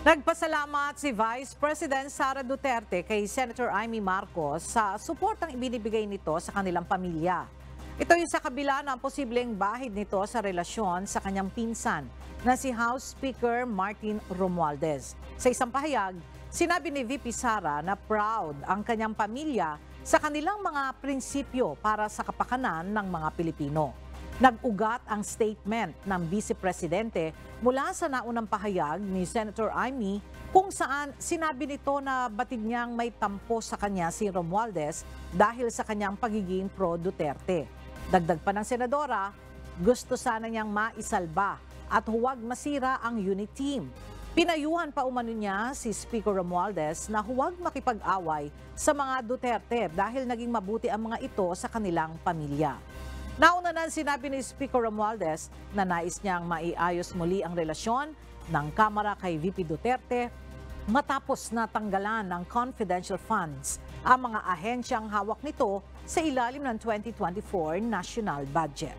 Nagpasalamat si Vice President Sara Duterte kay Senator Amy Marcos sa suportang ibinibigay nito sa kanilang pamilya. Ito ay sa kabila ng posibleng bahid nito sa relasyon sa kanyang pinsan na si House Speaker Martin Romualdez. Sa isang pahayag, sinabi ni VP Sara na proud ang kanyang pamilya sa kanilang mga prinsipyo para sa kapakanan ng mga Pilipino. Nag-ugat ang statement ng Vice Presidente mula sa naunang pahayag ni Senator Amy kung saan sinabi nito na batid niyang may tampo sa kanya si Romualdez dahil sa kanyang pagiging pro-Duterte. Dagdag pa ng senadora, gusto sana niyang maisalba at huwag masira ang unit team. Pinayuhan pa umano niya si Speaker Romualdez na huwag makipag-away sa mga Duterte dahil naging mabuti ang mga ito sa kanilang pamilya. Nauna na sinabi ni Speaker Romualdez na nais niyang maiayos muli ang relasyon ng Kamara kay VP Duterte matapos na tanggalan ng confidential funds ang mga ahensyang hawak nito sa ilalim ng 2024 national budget.